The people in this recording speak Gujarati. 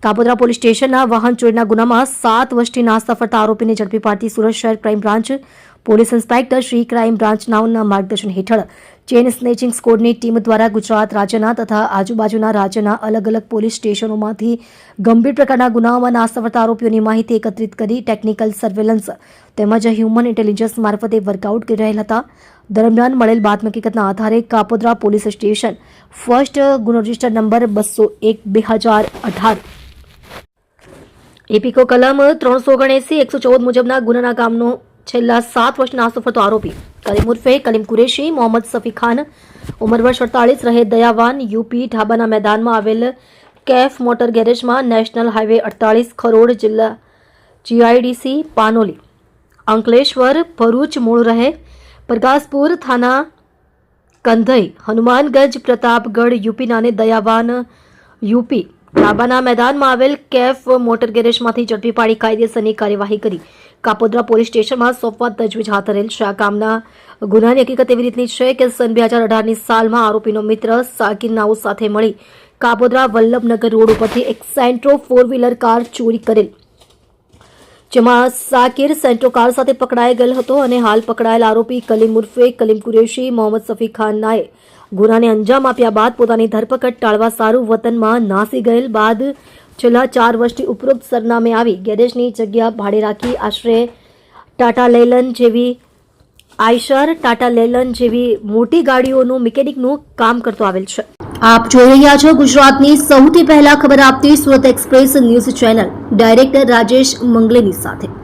કાપોદ્રા પોલીસ સ્ટેશનના વાહન ચોરીના ગુનામાં 7 વર્ષથી નાસ્તા ફરતા આરોપીને ઝડપી પાડતી સુરત શહેર crime branch police inspector Shri crime branch નાઓના માર્ગદર્શન હેઠળ ચેઇન સ્નેચિંગ સ્કોડની ટીમ દ્વારા ગુજરાત રાજ્યના તથા આજુબાજુના રાજ્યના અલગ અલગ પોલીસ સ્ટેશનોમાંથી ગંભીર પ્રકારના ગુનાઓમાં નાસ્તા ફરતા આરોપીઓની માહિતી એકત્રિત કરી ટેકનિકલ સર્વેલન્સ તેમજ હ્યુમન ઇન્ટેલિજન્સ મારફતે વર્કઆઉટ કરી રહેલ હતા. દરમિયાન મળેલ બાતમી હકીકતના આધારે કાપોદ્રા પોલીસ સ્ટેશન ફર્સ્ટ ગુનો રજિસ્ટર નંબર 201/2018 એપીકો કલમ 379/114 મુજબના ગુનાના કામનો છેલ્લા 7 વર્ષ નાસ્તો ફરતો આરોપી કલીમ ઉર્ફે કલીમ કુરેશી મોહમ્મદ સફી ખાન ઉંમર વર્ષ 48 રહે દયાવાન યુપી ઢાબાના મેદાનમાં આવેલ કેફ મોટર ગેરેજમાં નેશનલ હાઈવે 48 ખરોડ જિલ્લા જીઆઈડીસી પાનોલી અંકલેશ્વર ભરૂચ મૂળ રહે પ્રકાશપુર થાના કંધઈ હનુમાનગંજ પ્રતાપગઢ યુપીના અને દયાવાન યુપી ઢાબાના મેદાનમાં આવેલ કેફ મોટર ગેરેજમાંથી ઝડપી પાડી કાયદેસરની કાર્યવાહી કરી કાપોદ્રા પોલીસ સ્ટેશનમાં સોંપવા તજવીજ હાથ ધરેલ છે. આ કામના ગુનાની હકીકત એવી રીતની છે કે સન 2018ની સાલમાં આરોપીનો મિત્ર સાકિર નાઉ સાથે મળી કાપોદ્રા વલ્લભનગર રોડ ઉપરથી એક સેન્ટ્રો 4-વ્હીલર કાર ચોરી કરેલ, જેમાં સાકિર સેન્ટ્રો કાર સાથે પકડાઈ ગયેલ હતો અને હાલ પકડાયેલ આરોપી કલીમ ઉર્ફે કલીમ કુરેશી મોહમ્મદ સફી ખાન નાએ ગુનાને અંજામ આપ્યા બાદ પોતાની ધરપકડ ટાળવા સારું વતનમાં નાસી ગયેલ બાદ છેલ્લા 4 વર્ષથી ઉપરોક્ત સરનામે આવી ગેરેજની જગ્યા ભાડે રાખી આશરે ટાટા લેલન જેવી મોટી ગાડીઓનું મિકેનિકનું કામ કરતો આવેલ છે. આપ જોઈ રહ્યા છો ગુજરાતની સૌથી પહેલા ખબર આપતી Surat express news channel director Rajesh મંગલેની સાથે.